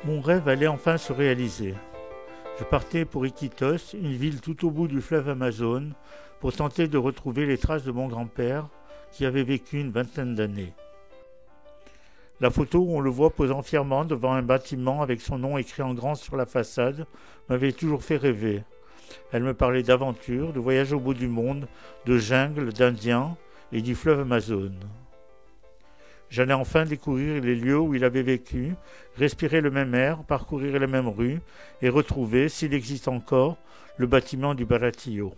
Mon rêve allait enfin se réaliser. Je partais pour Iquitos, une ville tout au bout du fleuve Amazone, pour tenter de retrouver les traces de mon grand-père, qui avait vécu une vingtaine d'années. La photo où on le voit posant fièrement devant un bâtiment avec son nom écrit en grand sur la façade m'avait toujours fait rêver. Elle me parlait d'aventure, de voyage au bout du monde, de jungle, d'Indiens et du fleuve Amazone. J'allais enfin découvrir les lieux où il avait vécu, respirer le même air, parcourir les mêmes rues et retrouver, s'il existe encore, le bâtiment du Baratillo.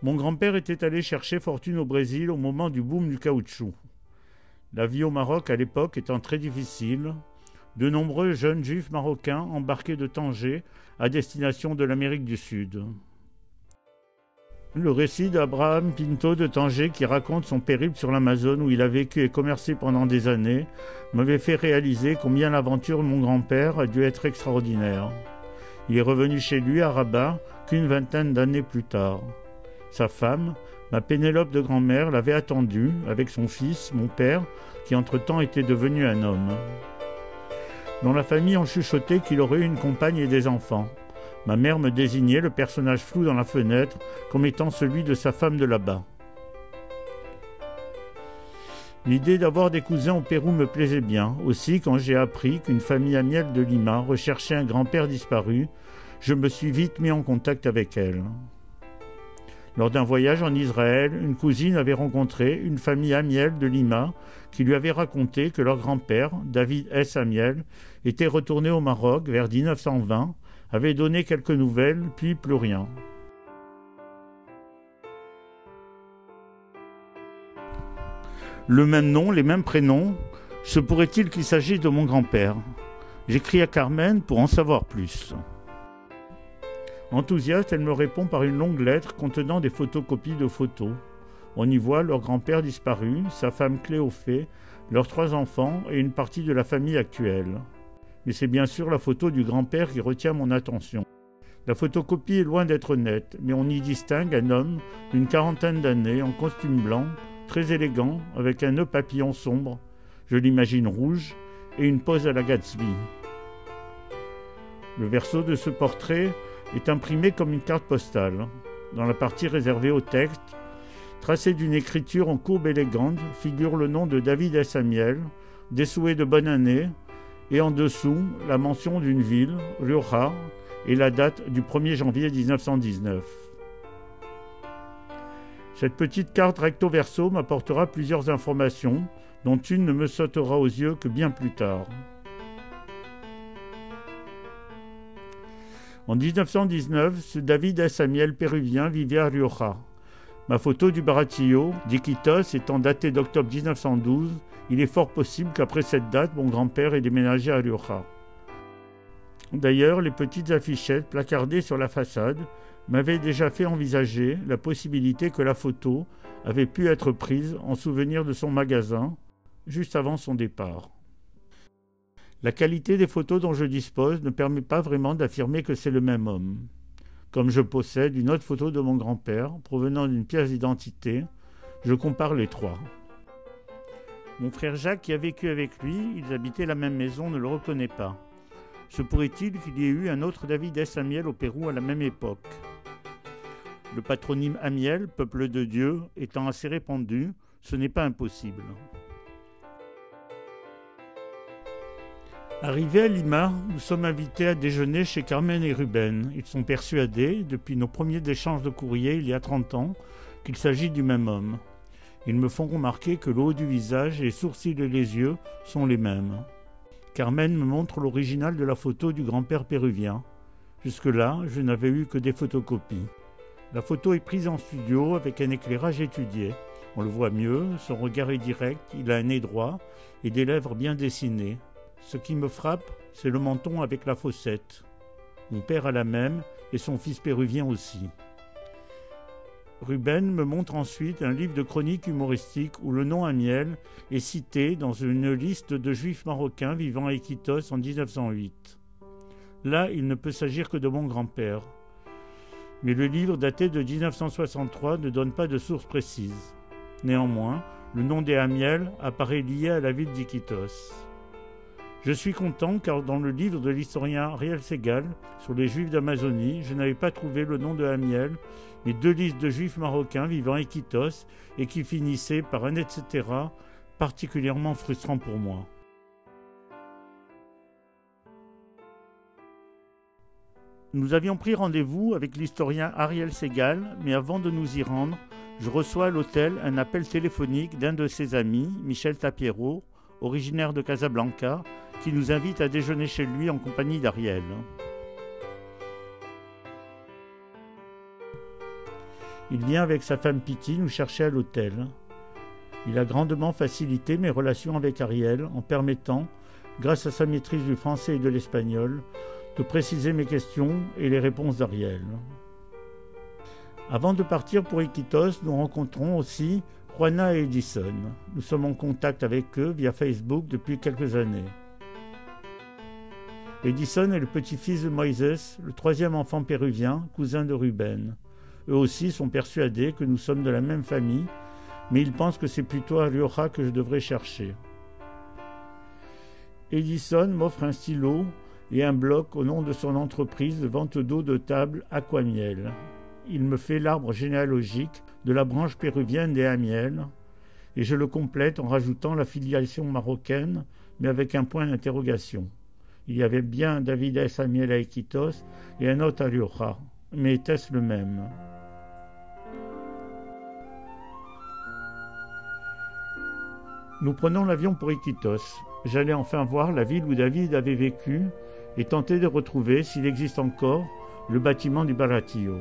Mon grand-père était allé chercher fortune au Brésil au moment du boom du caoutchouc. La vie au Maroc à l'époque étant très difficile, de nombreux jeunes juifs marocains embarquaient de Tanger à destination de l'Amérique du Sud. Le récit d'Abraham Pinto de Tanger, qui raconte son périple sur l'Amazone où il a vécu et commercé pendant des années, m'avait fait réaliser combien l'aventure de mon grand-père a dû être extraordinaire. Il est revenu chez lui à Rabat qu'une vingtaine d'années plus tard. Sa femme, ma Pénélope de grand-mère, l'avait attendu avec son fils, mon père, qui entre-temps était devenu un homme. Dans la famille, on chuchotait qu'il aurait eu une compagne et des enfants. Ma mère me désignait, le personnage flou dans la fenêtre, comme étant celui de sa femme de là-bas. L'idée d'avoir des cousins au Pérou me plaisait bien. Aussi, quand j'ai appris qu'une famille amielle de Lima recherchait un grand-père disparu, je me suis vite mis en contact avec elle. Lors d'un voyage en Israël, une cousine avait rencontré une famille amielle de Lima qui lui avait raconté que leur grand-père, David S. Amiel, était retourné au Maroc vers 1920, avait donné quelques nouvelles, puis plus rien. Le même nom, les mêmes prénoms, se pourrait-il qu'il s'agisse de mon grand-père? J'écris à Carmen pour en savoir plus. Enthousiaste, elle me répond par une longue lettre contenant des photocopies de photos. On y voit leur grand-père disparu, sa femme Cléophée, leurs 3 enfants et une partie de la famille actuelle. Mais c'est bien sûr la photo du grand-père qui retient mon attention. La photocopie est loin d'être nette, mais on y distingue un homme d'une quarantaine d'années en costume blanc, très élégant, avec un nœud papillon sombre, je l'imagine rouge, et une pose à la Gatsby. Le verso de ce portrait est imprimé comme une carte postale. Dans la partie réservée au texte, tracé d'une écriture en courbe élégante, figure le nom de David S. Amiel, des souhaits de bonne année, et en dessous, la mention d'une ville, Rioja, et la date du 1er janvier 1919. Cette petite carte recto-verso m'apportera plusieurs informations, dont une ne me sautera aux yeux que bien plus tard. En 1919, ce David S. Amiel péruvien vivait à Rioja. Ma photo du Baratillo, d'Iquitos, étant datée d'octobre 1912, il est fort possible qu'après cette date, mon grand-père ait déménagé à Rioja. D'ailleurs, les petites affichettes placardées sur la façade m'avaient déjà fait envisager la possibilité que la photo avait pu être prise en souvenir de son magasin, juste avant son départ. La qualité des photos dont je dispose ne permet pas vraiment d'affirmer que c'est le même homme. Comme je possède une autre photo de mon grand-père, provenant d'une pièce d'identité, je compare les 3. Mon frère Jacques, qui a vécu avec lui, ils habitaient la même maison, ne le reconnaît pas. Se pourrait-il qu'il y ait eu un autre David S. Amiel au Pérou à la même époque? Le patronyme Amiel, peuple de Dieu, étant assez répandu, ce n'est pas impossible. Arrivés à Lima, nous sommes invités à déjeuner chez Carmen et Ruben. Ils sont persuadés, depuis nos premiers échanges de courrier il y a 30 ans, qu'il s'agit du même homme. Ils me font remarquer que le haut du visage, les sourcils et les yeux sont les mêmes. Carmen me montre l'original de la photo du grand-père péruvien. Jusque-là, je n'avais eu que des photocopies. La photo est prise en studio avec un éclairage étudié. On le voit mieux, son regard est direct, il a un nez droit et des lèvres bien dessinées. Ce qui me frappe, c'est le menton avec la fossette. Mon père a la même et son fils péruvien aussi. Ruben me montre ensuite un livre de chroniques humoristiques où le nom Amiel est cité dans une liste de juifs marocains vivant à Iquitos en 1908. Là, il ne peut s'agir que de mon grand-père. Mais le livre daté de 1963 ne donne pas de source précise. Néanmoins, le nom des Amiel apparaît lié à la ville d'Iquitos. Je suis content car dans le livre de l'historien Ariel Segal sur les Juifs d'Amazonie, je n'avais pas trouvé le nom de Amiel, mais 2 listes de Juifs marocains vivant à Iquitos et qui finissaient par un etc. particulièrement frustrant pour moi. Nous avions pris rendez-vous avec l'historien Ariel Segal, mais avant de nous y rendre, je reçois à l'hôtel un appel téléphonique d'un de ses amis, Michel Tapiero, originaire de Casablanca, qui nous invite à déjeuner chez lui en compagnie d'Ariel. Il vient avec sa femme Piti nous chercher à l'hôtel. Il a grandement facilité mes relations avec Ariel en permettant, grâce à sa maîtrise du français et de l'espagnol, de préciser mes questions et les réponses d'Ariel. Avant de partir pour Iquitos, nous rencontrons aussi Juana et Edison. Nous sommes en contact avec eux via Facebook depuis quelques années. Edison est le petit-fils de Moïse, le 3e enfant péruvien, cousin de Ruben. Eux aussi sont persuadés que nous sommes de la même famille, mais ils pensent que c'est plutôt à Rioja que je devrais chercher. Edison m'offre un stylo et un bloc au nom de son entreprise de vente d'eau de table Aquamiel. Il me fait l'arbre généalogique de la branche péruvienne des Amiel et je le complète en rajoutant la filiation marocaine, mais avec un point d'interrogation. Il y avait bien David S. Amiel à Iquitos et un autre à Rioja, mais était-ce le même? Nous prenons l'avion pour Iquitos. J'allais enfin voir la ville où David avait vécu et tenter de retrouver, s'il existe encore, le bâtiment du Baratillo.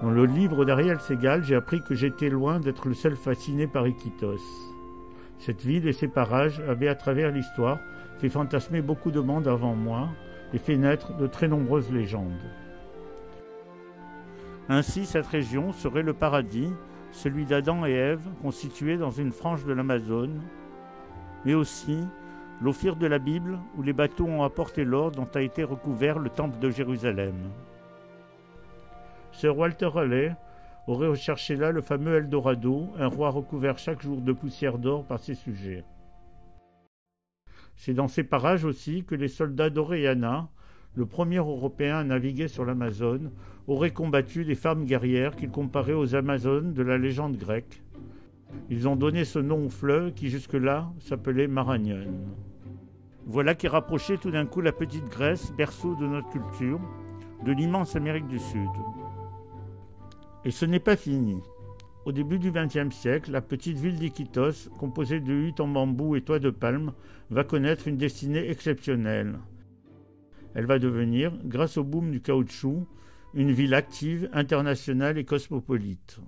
Dans le livre d'Ariel Segal, j'ai appris que j'étais loin d'être le seul fasciné par Iquitos. Cette ville et ses parages avaient, à travers l'histoire, fait fantasmer beaucoup de monde avant moi et fait naître de très nombreuses légendes. Ainsi, cette région serait le paradis, celui d'Adam et Ève, constitué dans une frange de l'Amazone, mais aussi l'Ophir de la Bible, où les bateaux ont apporté l'or dont a été recouvert le temple de Jérusalem. Sir Walter Raleigh aurait recherché là le fameux Eldorado, un roi recouvert chaque jour de poussière d'or par ses sujets. C'est dans ces parages aussi que les soldats d'Orellana, le premier Européen à naviguer sur l'Amazone, auraient combattu des femmes guerrières qu'ils comparaient aux Amazones de la légende grecque. Ils ont donné ce nom au fleuve qui jusque-là s'appelait Marañón. Voilà qui rapprochait tout d'un coup la petite Grèce, berceau de notre culture, de l'immense Amérique du Sud. Et ce n'est pas fini. Au début du XXe siècle, la petite ville d'Iquitos, composée de huttes en bambou et toits de palme, va connaître une destinée exceptionnelle. Elle va devenir, grâce au boom du caoutchouc, une ville active, internationale et cosmopolite.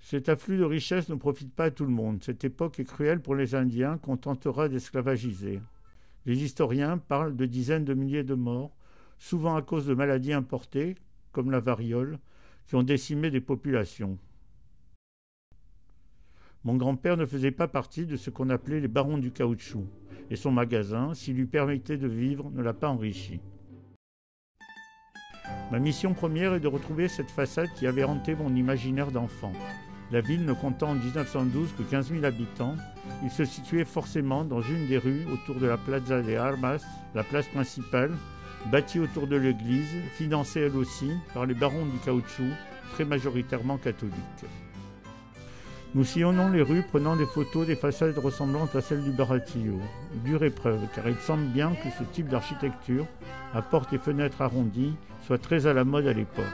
Cet afflux de richesses ne profite pas à tout le monde. Cette époque est cruelle pour les Indiens qu'on tentera d'esclavagiser. Les historiens parlent de dizaines de milliers de morts, souvent à cause de maladies importées, comme la variole, qui ont décimé des populations. Mon grand-père ne faisait pas partie de ce qu'on appelait les barons du caoutchouc, et son magasin, s'il lui permettait de vivre, ne l'a pas enrichi. Ma mission première est de retrouver cette façade qui avait hanté mon imaginaire d'enfant. La ville ne comptant en 1912 que 15 000 habitants, il se situait forcément dans une des rues autour de la Plaza de Armas, la place principale, bâtie autour de l'église, financée elle aussi par les barons du caoutchouc, très majoritairement catholiques. Nous sillonnons les rues prenant des photos des façades ressemblantes à celles du Baratillo. Dure épreuve, car il semble bien que ce type d'architecture, à portes et fenêtres arrondies, soit très à la mode à l'époque.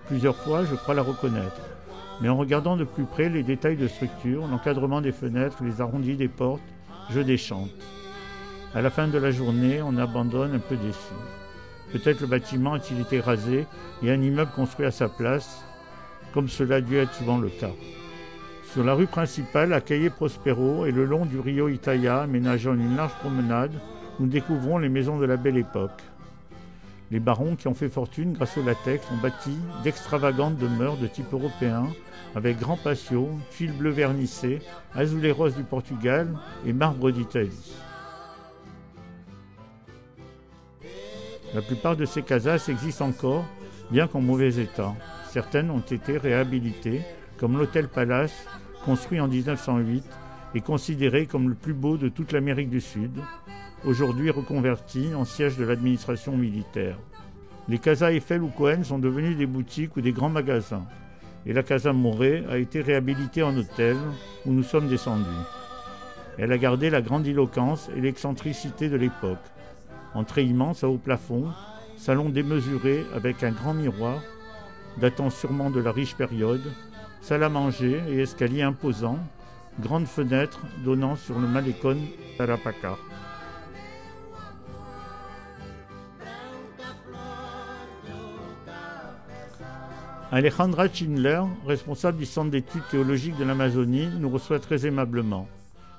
Plusieurs fois, je crois la reconnaître. Mais en regardant de plus près les détails de structure, l'encadrement des fenêtres, les arrondis des portes, je déchante. À la fin de la journée, on abandonne un peu déçu. Peut-être le bâtiment a-t-il été rasé et un immeuble construit à sa place, comme cela a dû être souvent le cas. Sur la rue principale, à Calle Prospero et le long du Rio Itaia, aménageant une large promenade, nous découvrons les maisons de la Belle Époque. Les barons qui ont fait fortune grâce au latex ont bâti d'extravagantes demeures de type européen, avec grands patios, tuiles bleues vernissées, azulés roses du Portugal et marbre d'Italie. La plupart de ces casas existent encore, bien qu'en mauvais état. Certaines ont été réhabilitées, comme l'Hôtel Palace, construit en 1908 et considéré comme le plus beau de toute l'Amérique du Sud, aujourd'hui reconverti en siège de l'administration militaire. Les Casa Eiffel ou Cohen sont devenus des boutiques ou des grands magasins, et la Casa Morey a été réhabilitée en hôtel où nous sommes descendus. Elle a gardé la grandiloquence et l'excentricité de l'époque. Entrée immense à haut plafond, salon démesuré avec un grand miroir, datant sûrement de la riche période, salle à manger et escalier imposants, grande fenêtre donnant sur le malécon Tarapaca. Alejandra Schindler, responsable du Centre d'études théologiques de l'Amazonie, nous reçoit très aimablement.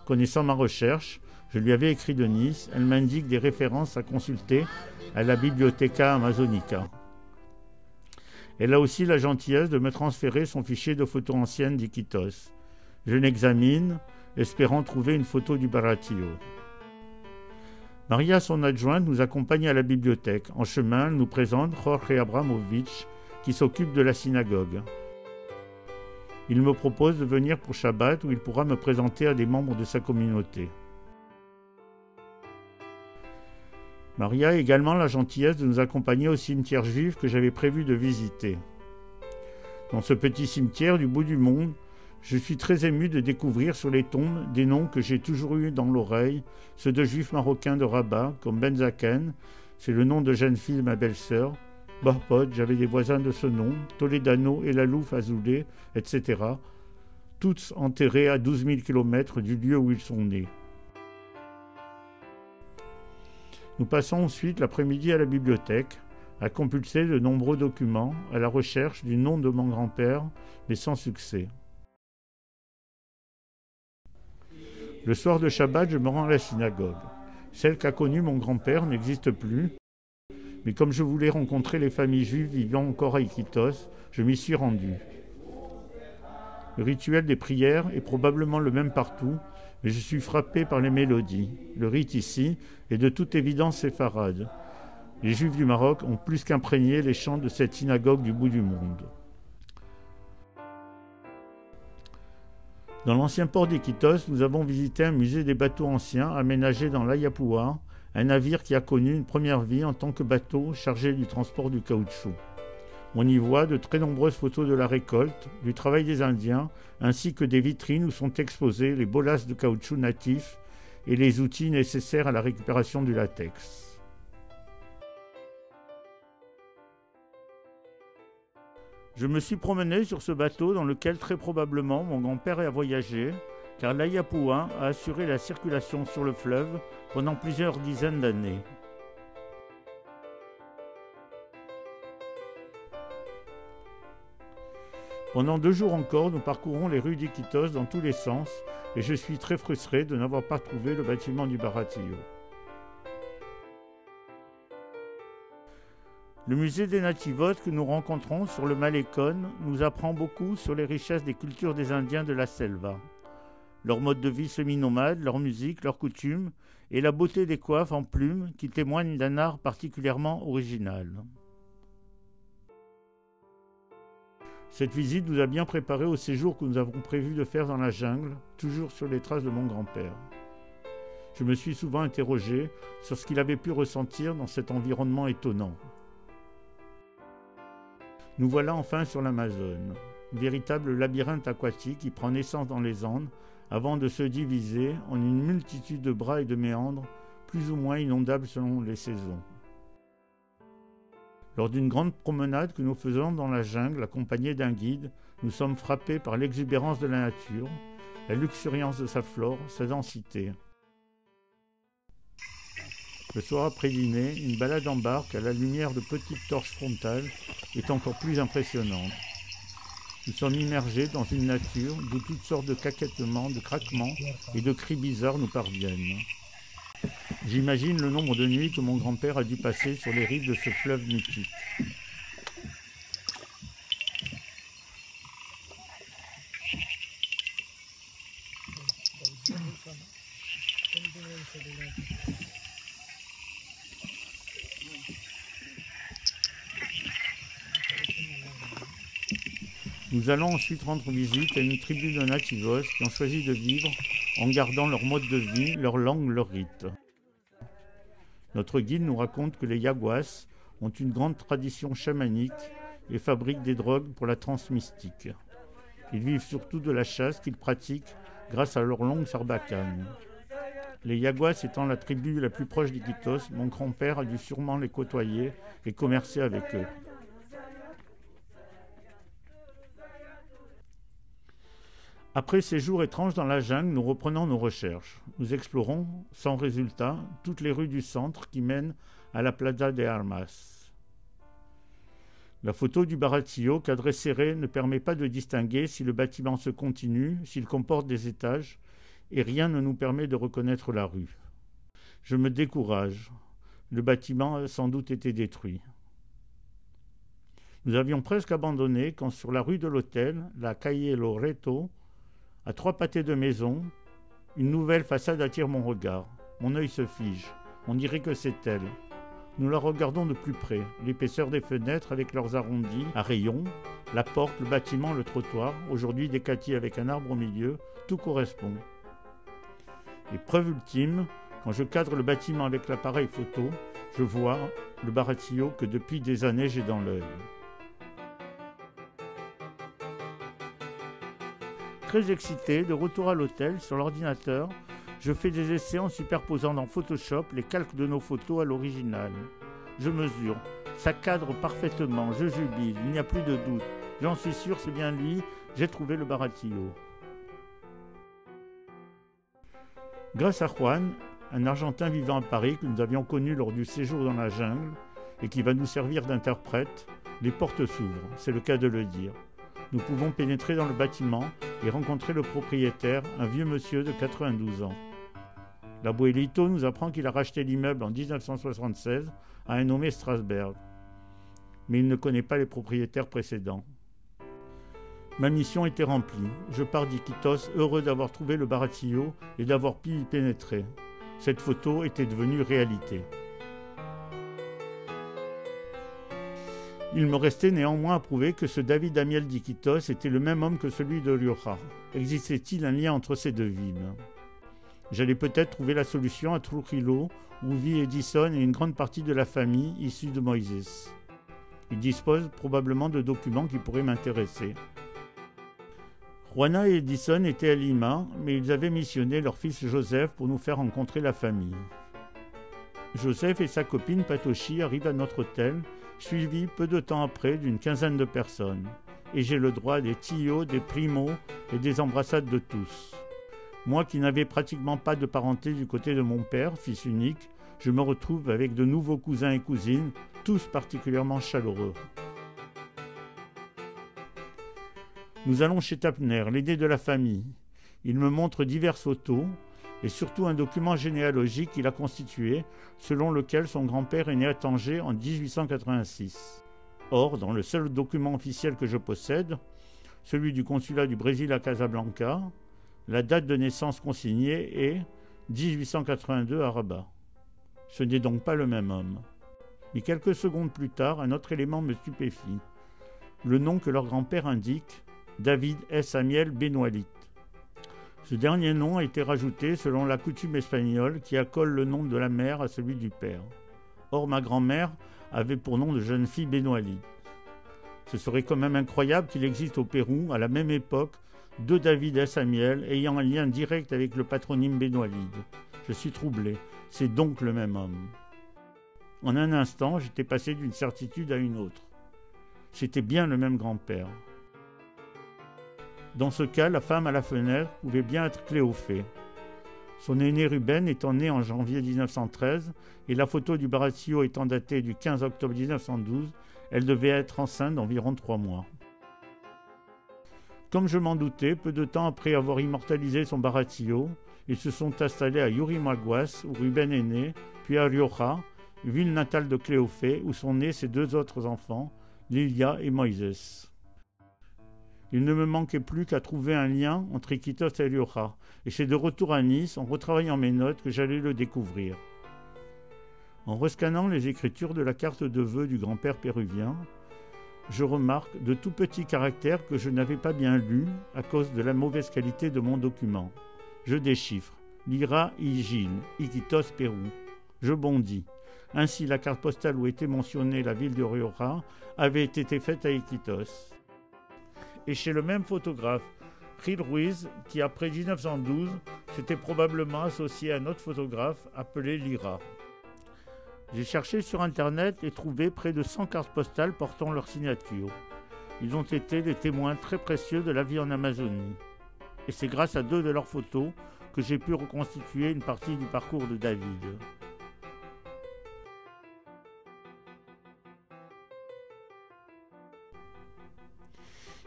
Connaissant ma recherche, je lui avais écrit de Nice, elle m'indique des références à consulter à la Biblioteca Amazonica. Elle a aussi la gentillesse de me transférer son fichier de photos anciennes d'Iquitos. Je l'examine, espérant trouver une photo du Baratillo. Maria, son adjointe, nous accompagne à la bibliothèque. En chemin, elle nous présente Jorge Abramovich, qui s'occupe de la synagogue. Il me propose de venir pour Shabbat où il pourra me présenter à des membres de sa communauté. Maria a également la gentillesse de nous accompagner au cimetière juif que j'avais prévu de visiter. Dans ce petit cimetière du bout du monde, je suis très ému de découvrir sur les tombes des noms que j'ai toujours eus dans l'oreille, ceux de juifs marocains de Rabat, comme Ben Zaken, c'est le nom de jeune fille de ma belle-sœur, Bahpod, j'avais des voisins de ce nom, Toledano et Lalouf Azoulay, etc., tous enterrés à 12 000 km du lieu où ils sont nés. Nous passons ensuite l'après-midi à la bibliothèque, à compulser de nombreux documents à la recherche du nom de mon grand-père, mais sans succès. Le soir de Shabbat, je me rends à la synagogue. Celle qu'a connue mon grand-père n'existe plus, mais comme je voulais rencontrer les familles juives vivant encore à Iquitos, je m'y suis rendu. Le rituel des prières est probablement le même partout, mais je suis frappé par les mélodies. Le rite ici est de toute évidence séfarade. Les Juifs du Maroc ont plus qu'imprégné les chants de cette synagogue du bout du monde. Dans l'ancien port d'Iquitos, nous avons visité un musée des bateaux anciens aménagé dans l'Ayapua, un navire qui a connu une première vie en tant que bateau chargé du transport du caoutchouc. On y voit de très nombreuses photos de la récolte, du travail des Indiens, ainsi que des vitrines où sont exposés les bolasses de caoutchouc natifs et les outils nécessaires à la récupération du latex. Je me suis promené sur ce bateau dans lequel très probablement mon grand-père a voyagé, car l'Ayapua a assuré la circulation sur le fleuve pendant plusieurs dizaines d'années. Pendant 2 jours encore, nous parcourons les rues d'Iquitos dans tous les sens et je suis très frustré de n'avoir pas trouvé le bâtiment du Baratillo. Le musée des Nativos que nous rencontrons sur le Malécon nous apprend beaucoup sur les richesses des cultures des Indiens de la Selva. Leur mode de vie semi-nomade, leur musique, leurs coutumes et la beauté des coiffes en plumes qui témoignent d'un art particulièrement original. Cette visite nous a bien préparé au séjour que nous avons prévu de faire dans la jungle, toujours sur les traces de mon grand-père. Je me suis souvent interrogé sur ce qu'il avait pu ressentir dans cet environnement étonnant. Nous voilà enfin sur l'Amazone, véritable labyrinthe aquatique qui prend naissance dans les Andes avant de se diviser en une multitude de bras et de méandres, plus ou moins inondables selon les saisons. Lors d'une grande promenade que nous faisons dans la jungle, accompagnés d'un guide, nous sommes frappés par l'exubérance de la nature, la luxuriance de sa flore, sa densité. Le soir après dîner, une balade en barque à la lumière de petites torches frontales est encore plus impressionnante. Nous sommes immergés dans une nature d'où toutes sortes de caquettements, de craquements et de cris bizarres nous parviennent. J'imagine le nombre de nuits que mon grand-père a dû passer sur les rives de ce fleuve mythique. Nous allons ensuite rendre visite à une tribu de nativos qui ont choisi de vivre en gardant leur mode de vie, leur langue, leurs rites. Notre guide nous raconte que les Yaguas ont une grande tradition chamanique et fabriquent des drogues pour la transe mystique. Ils vivent surtout de la chasse qu'ils pratiquent grâce à leur longue sarbacane. Les Yaguas étant la tribu la plus proche d'Iquitos, mon grand-père a dû sûrement les côtoyer et commercer avec eux. Après ces jours étranges dans la jungle, nous reprenons nos recherches. Nous explorons, sans résultat, toutes les rues du centre qui mènent à la Plaza de Armas. La photo du Baratillo, cadré serré, ne permet pas de distinguer si le bâtiment se continue, s'il comporte des étages, et rien ne nous permet de reconnaître la rue. Je me décourage. Le bâtiment a sans doute été détruit. Nous avions presque abandonné quand sur la rue de l'hôtel, la Calle Loreto, à 3 pâtés de maison, une nouvelle façade attire mon regard. Mon œil se fige. On dirait que c'est elle. Nous la regardons de plus près. L'épaisseur des fenêtres avec leurs arrondis à rayons, la porte, le bâtiment, le trottoir, aujourd'hui décatis avec un arbre au milieu, tout correspond. Et preuve ultime, quand je cadre le bâtiment avec l'appareil photo, je vois le Baratillo que depuis des années j'ai dans l'œil. Très excité, de retour à l'hôtel, sur l'ordinateur, je fais des essais en superposant dans Photoshop les calques de nos photos à l'original. Je mesure, ça cadre parfaitement, je jubile, il n'y a plus de doute. J'en suis sûr, c'est bien lui, j'ai trouvé le Baratillo. Grâce à Juan, un Argentin vivant à Paris que nous avions connu lors du séjour dans la jungle et qui va nous servir d'interprète, les portes s'ouvrent, c'est le cas de le dire. Nous pouvons pénétrer dans le bâtiment et rencontrer le propriétaire, un vieux monsieur de 92 ans. L'abuelito nous apprend qu'il a racheté l'immeuble en 1976 à un nommé Strasberg. Mais il ne connaît pas les propriétaires précédents. Ma mission était remplie. Je pars d'Iquitos, heureux d'avoir trouvé le Baratillo et d'avoir pu y pénétrer. Cette photo était devenue réalité. Il me restait néanmoins à prouver que ce David Amiel d'Iquitos était le même homme que celui de Rioja. Existait-il un lien entre ces deux villes? J'allais peut-être trouver la solution à Trujillo, où vit Edison et une grande partie de la famille issue de Moïse. Il dispose probablement de documents qui pourraient m'intéresser. Juana et Edison étaient à Lima, mais ils avaient missionné leur fils Joseph pour nous faire rencontrer la famille. Joseph et sa copine Patoshi arrivent à notre hôtel, suivis peu de temps après d'une quinzaine de personnes. Et j'ai le droit à des tios, des primos et des embrassades de tous. Moi qui n'avais pratiquement pas de parenté du côté de mon père, fils unique, je me retrouve avec de nouveaux cousins et cousines, tous particulièrement chaleureux. Nous allons chez Tapner, l'aîné de la famille. Il me montre diverses photos et surtout un document généalogique qu'il a constitué, selon lequel son grand-père est né à Tanger en 1886. Or, dans le seul document officiel que je possède, celui du consulat du Brésil à Casablanca, la date de naissance consignée est 1882 à Rabat. Ce n'est donc pas le même homme. Mais quelques secondes plus tard, un autre élément me stupéfie. Le nom que leur grand-père indique, David S. Amiel Benoualit. Ce dernier nom a été rajouté selon la coutume espagnole qui accole le nom de la mère à celui du père. Or, ma grand-mère avait pour nom de jeune fille Benoualit. Ce serait quand même incroyable qu'il existe au Pérou, à la même époque, deux David S. Amiel ayant un lien direct avec le patronyme Benoualit. Je suis troublé. C'est donc le même homme. En un instant, j'étais passé d'une certitude à une autre. C'était bien le même grand-père. Dans ce cas, la femme à la fenêtre pouvait bien être Cléophée. Son aîné Ruben étant né en janvier 1913 et la photo du Baratillo étant datée du 15 octobre 1912, elle devait être enceinte d'environ 3 mois. Comme je m'en doutais, peu de temps après avoir immortalisé son Baratillo, ils se sont installés à Yurimaguas, où Ruben est né, puis à Rioja, ville natale de Cléophée, où sont nés ses 2 autres enfants, Lilia et Moïse. Il ne me manquait plus qu'à trouver un lien entre Iquitos et Rioja, et c'est de retour à Nice, en retravaillant mes notes, que j'allais le découvrir. En rescannant les écritures de la carte de vœux du grand-père péruvien, je remarque de tout petits caractères que je n'avais pas bien lus à cause de la mauvaise qualité de mon document. Je déchiffre. Lira Ijil, Iquitos, Pérou. Je bondis. Ainsi, la carte postale où était mentionnée la ville de Rioja avait été faite à Iquitos. Et chez le même photographe, Gil Ruiz, qui après 1912 s'était probablement associé à un autre photographe appelé Lira. J'ai cherché sur internet et trouvé près de 100 cartes postales portant leur signature. Ils ont été des témoins très précieux de la vie en Amazonie. Et c'est grâce à 2 de leurs photos que j'ai pu reconstituer une partie du parcours de David.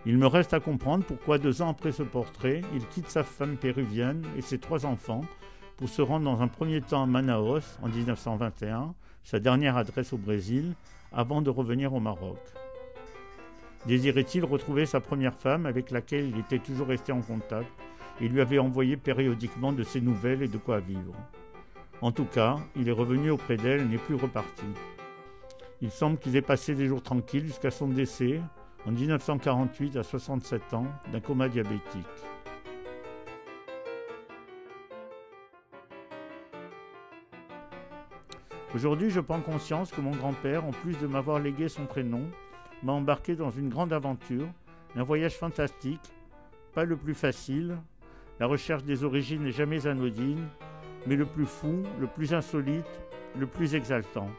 Il me reste à comprendre pourquoi 2 ans après ce portrait, il quitte sa femme péruvienne et ses 3 enfants pour se rendre dans un premier temps à Manaus en 1921, sa dernière adresse au Brésil, avant de revenir au Maroc. Désirait-il retrouver sa première femme avec laquelle il était toujours resté en contact et lui avait envoyé périodiquement de ses nouvelles et de quoi vivre. En tout cas, il est revenu auprès d'elle et n'est plus reparti. Il semble qu'il ait passé des jours tranquilles jusqu'à son décès, en 1948 à 67 ans, d'un coma diabétique. Aujourd'hui, je prends conscience que mon grand-père, en plus de m'avoir légué son prénom, m'a embarqué dans une grande aventure, un voyage fantastique, pas le plus facile, la recherche des origines n'est jamais anodine, mais le plus fou, le plus insolite, le plus exaltant.